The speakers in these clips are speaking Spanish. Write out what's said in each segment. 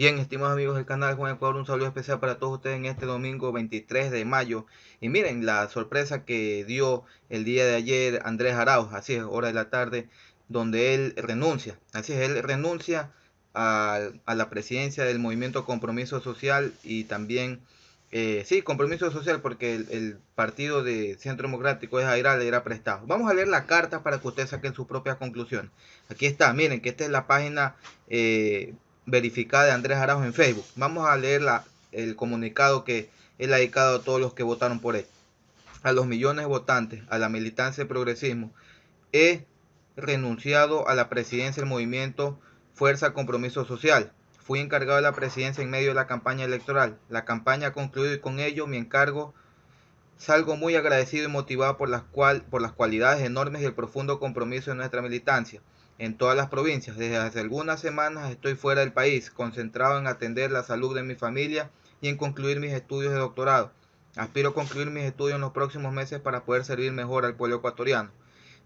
Bien, estimados amigos del canal Juan Ecuador, un saludo especial para todos ustedes en este domingo 23 de mayo. Y miren la sorpresa que dio el día de ayer Andrés Arauz, así es, hora de la tarde, donde él renuncia. Así es, él renuncia a la presidencia del movimiento Compromiso Social y también, sí, Compromiso Social porque el partido de Centro Democrático de Jairal le era prestado. Vamos a leer la carta para que ustedes saquen sus propias conclusiones. Aquí está, miren que esta es la página verificada de Andrés Arauz en Facebook. Vamos a leer el comunicado que él ha dedicado a todos los que votaron por él. A los millones de votantes, a la militancia del progresismo, he renunciado a la presidencia del movimiento Fuerza Compromiso Social. Fui encargado de la presidencia en medio de la campaña electoral. La campaña ha concluido y con ello mi encargo. Salgo muy agradecido y motivado por las cualidades enormes y el profundo compromiso de nuestra militancia en todas las provincias. Desde hace algunas semanas estoy fuera del país, concentrado en atender la salud de mi familia y en concluir mis estudios de doctorado. Aspiro a concluir mis estudios en los próximos meses para poder servir mejor al pueblo ecuatoriano.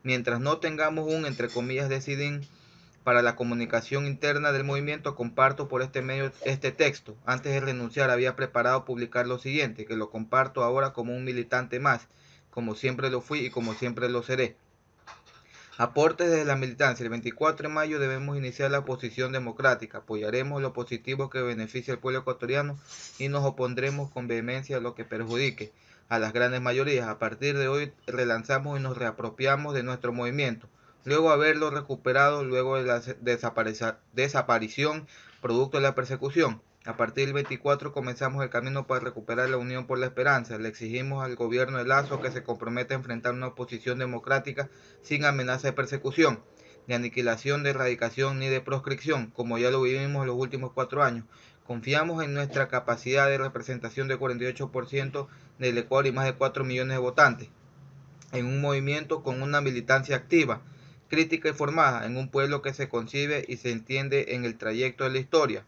Mientras no tengamos un, entre comillas, decidín para la comunicación interna del movimiento, comparto por este medio este texto. Antes de renunciar había preparado publicar lo siguiente, que lo comparto ahora como un militante más, como siempre lo fui y como siempre lo seré. Aportes desde la militancia. El 24 de mayo debemos iniciar la oposición democrática. Apoyaremos lo positivo que beneficie al pueblo ecuatoriano y nos opondremos con vehemencia a lo que perjudique a las grandes mayorías. A partir de hoy relanzamos y nos reapropiamos de nuestro movimiento. Luego de haberlo recuperado, luego de la desaparición producto de la persecución. A partir del 24 comenzamos el camino para recuperar la unión por la esperanza. Le exigimos al gobierno de Lazo que se comprometa a enfrentar una oposición democrática sin amenaza de persecución, de aniquilación, de erradicación ni de proscripción, como ya lo vivimos en los últimos 4 años. Confiamos en nuestra capacidad de representación del 48% del Ecuador y más de 4 millones de votantes, en un movimiento con una militancia activa, crítica y formada, en un pueblo que se concibe y se entiende en el trayecto de la historia.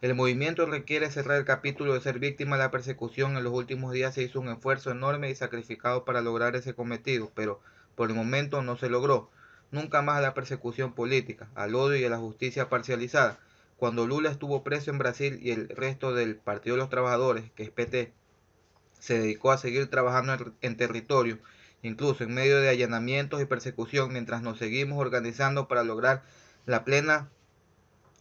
El movimiento requiere cerrar el capítulo de ser víctima de la persecución. En los últimos días se hizo un esfuerzo enorme y sacrificado para lograr ese cometido, pero por el momento no se logró. Nunca más a la persecución política, al odio y a la justicia parcializada. Cuando Lula estuvo preso en Brasil y el resto del Partido de los Trabajadores, que es PT, se dedicó a seguir trabajando en territorio, incluso en medio de allanamientos y persecución, mientras nos seguimos organizando para lograr la plena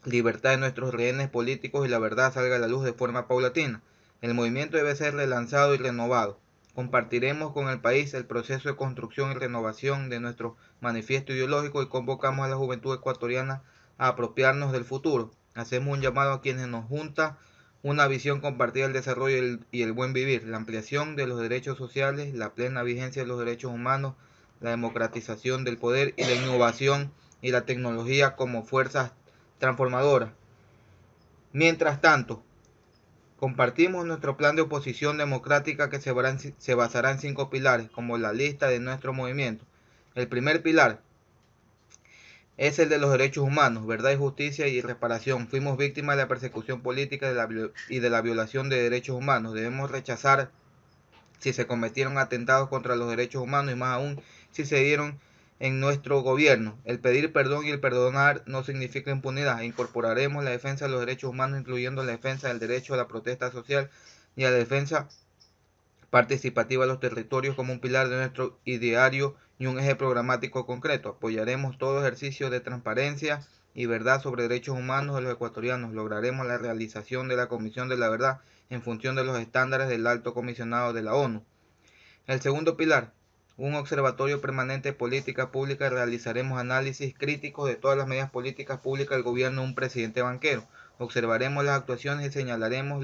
libertad de nuestros rehenes políticos y la verdad salga a la luz de forma paulatina. El movimiento debe ser relanzado y renovado. Compartiremos con el país el proceso de construcción y renovación de nuestro manifiesto ideológico y convocamos a la juventud ecuatoriana a apropiarnos del futuro. Hacemos un llamado a quienes nos junta una visión compartida del desarrollo y el buen vivir, la ampliación de los derechos sociales, la plena vigencia de los derechos humanos, la democratización del poder y la innovación y la tecnología como fuerzas transformadora. Mientras tanto, compartimos nuestro plan de oposición democrática que se basará en 5 pilares, como la lista de nuestro movimiento. El primer pilar es el de los derechos humanos, verdad y justicia y reparación. Fuimos víctimas de la persecución política y de la violación de derechos humanos. Debemos rechazar si se cometieron atentados contra los derechos humanos y más aún si se dieron en nuestro gobierno. El pedir perdón y el perdonar no significa impunidad. Incorporaremos la defensa de los derechos humanos, incluyendo la defensa del derecho a la protesta social y a la defensa participativa de los territorios como un pilar de nuestro ideario y un eje programático concreto. Apoyaremos todo ejercicio de transparencia y verdad sobre derechos humanos de los ecuatorianos. Lograremos la realización de la Comisión de la Verdad en función de los estándares del Alto Comisionado de la ONU. El segundo pilar, un observatorio permanente de política pública. Realizaremos análisis críticos de todas las medidas políticas públicas del gobierno de un presidente banquero. Observaremos las actuaciones y señalaremos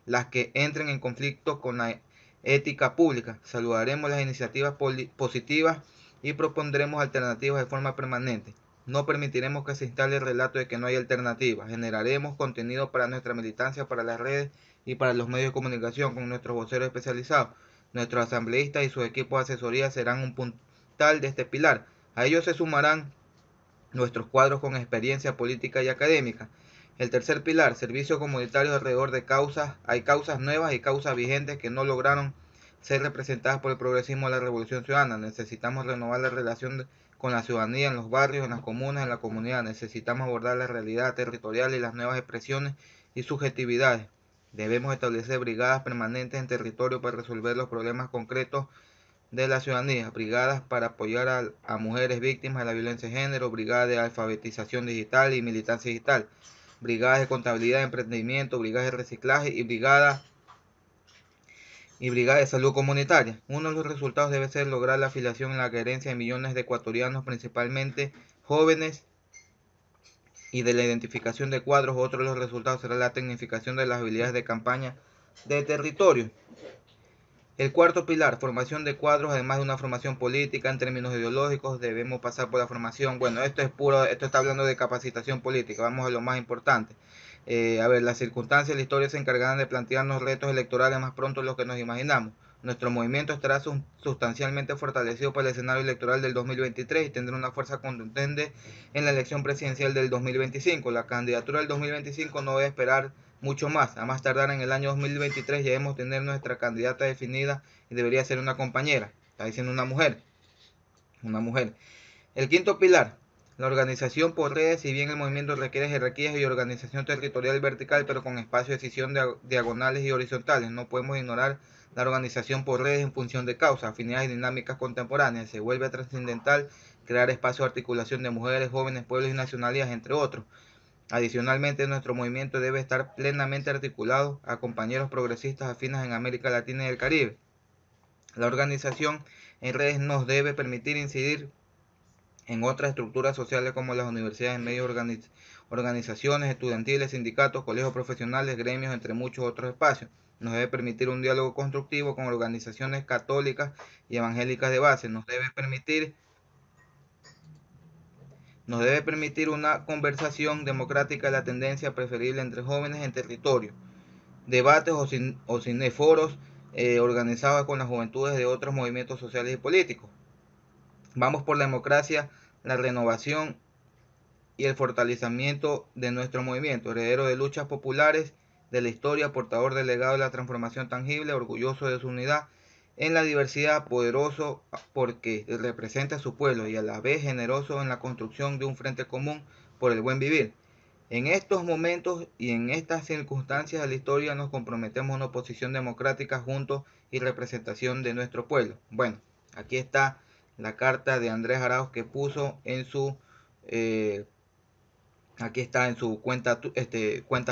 las que entren en conflicto con la ética pública. Saludaremos las iniciativas positivas y propondremos alternativas de forma permanente. No permitiremos que se instale el relato de que no hay alternativas. Generaremos contenido para nuestra militancia, para las redes y para los medios de comunicación con nuestros voceros especializados. Nuestros asambleístas y sus equipos de asesoría serán un puntal de este pilar. A ellos se sumarán nuestros cuadros con experiencia política y académica. El tercer pilar, servicios comunitarios alrededor de causas. Hay causas nuevas y causas vigentes que no lograron ser representadas por el progresismo de la Revolución Ciudadana. Necesitamos renovar la relación con la ciudadanía en los barrios, en las comunas, en la comunidad. Necesitamos abordar la realidad territorial y las nuevas expresiones y subjetividades. Debemos establecer brigadas permanentes en territorio para resolver los problemas concretos de la ciudadanía, brigadas para apoyar a mujeres víctimas de la violencia de género, brigadas de alfabetización digital y militancia digital, brigadas de contabilidad, emprendimiento, brigadas de reciclaje y brigadas de salud comunitaria. Uno de los resultados debe ser lograr la afiliación en la adherencia de millones de ecuatorianos, principalmente jóvenes, y de la identificación de cuadros. Otro de los resultados será la tecnificación de las habilidades de campaña de territorio. El cuarto pilar, formación de cuadros, además de una formación política en términos ideológicos, debemos pasar por la formación. Bueno, esto está hablando de capacitación política, vamos a lo más importante. Las circunstancias de la historia se encargarán de plantearnos retos electorales más pronto de lo que nos imaginamos. Nuestro movimiento estará sustancialmente fortalecido para el escenario electoral del 2023 y tendrá una fuerza contundente en la elección presidencial del 2025. La candidatura del 2025 no debe esperar mucho más. A más tardar en el año 2023 ya debemos tener nuestra candidata definida y debería ser una compañera. Está diciendo una mujer. Una mujer. El quinto pilar, la organización por redes. Si bien el movimiento requiere jerarquías y organización territorial vertical, pero con espacio de decisión diagonales y horizontales, no podemos ignorar la organización por redes en función de causas, afinidades y dinámicas contemporáneas. Se vuelve trascendental crear espacio de articulación de mujeres, jóvenes, pueblos y nacionalidades, entre otros. Adicionalmente, nuestro movimiento debe estar plenamente articulado a compañeros progresistas afines en América Latina y el Caribe. La organización en redes nos debe permitir incidir en otras estructuras sociales como las universidades, medios, organizaciones estudiantiles, sindicatos, colegios profesionales, gremios, entre muchos otros espacios. Nos debe permitir un diálogo constructivo con organizaciones católicas y evangélicas de base. Nos debe permitir una conversación democrática de la tendencia preferible entre jóvenes en territorio, debates o cineforos organizados con las juventudes de otros movimientos sociales y políticos. Vamos por la democracia, la renovación y el fortalecimiento de nuestro movimiento, heredero de luchas populares de la historia, portador del legado de la transformación tangible, orgulloso de su unidad en la diversidad, poderoso porque representa a su pueblo y a la vez generoso en la construcción de un frente común por el buen vivir. En estos momentos y en estas circunstancias de la historia nos comprometemos a una oposición democrática juntos y representación de nuestro pueblo. Bueno, aquí está la carta de Andrés Arauz que puso en su aquí está en su cuenta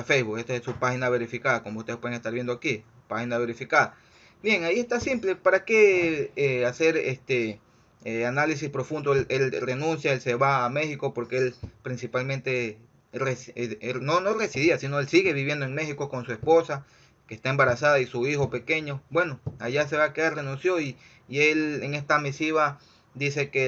Facebook. Esta es su página verificada, como ustedes pueden estar viendo aquí, página verificada. Bien, ahí está simple. ¿Para qué hacer análisis profundo? Él renuncia, él se va a México porque él principalmente él no residía, sino él sigue viviendo en México con su esposa, que está embarazada, y su hijo pequeño. Bueno, allá se va a quedar, renunció, y él en esta misiva dice que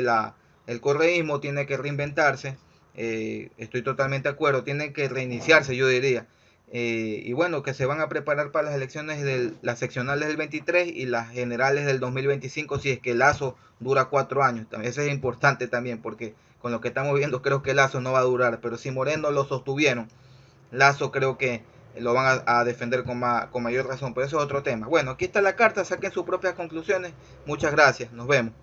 el correísmo tiene que reinventarse. Estoy totalmente de acuerdo, tiene que reiniciarse, yo diría. Y bueno, que se van a preparar para las elecciones de las seccionales del 23 y las generales del 2025, si es que Lazo dura 4 años. Eso es importante también, porque con lo que estamos viendo creo que Lazo no va a durar, pero si Moreno lo sostuvieron, Lazo creo que lo van a defender con mayor razón, pero eso es otro tema. Bueno, aquí está la carta, saquen sus propias conclusiones. Muchas gracias, nos vemos.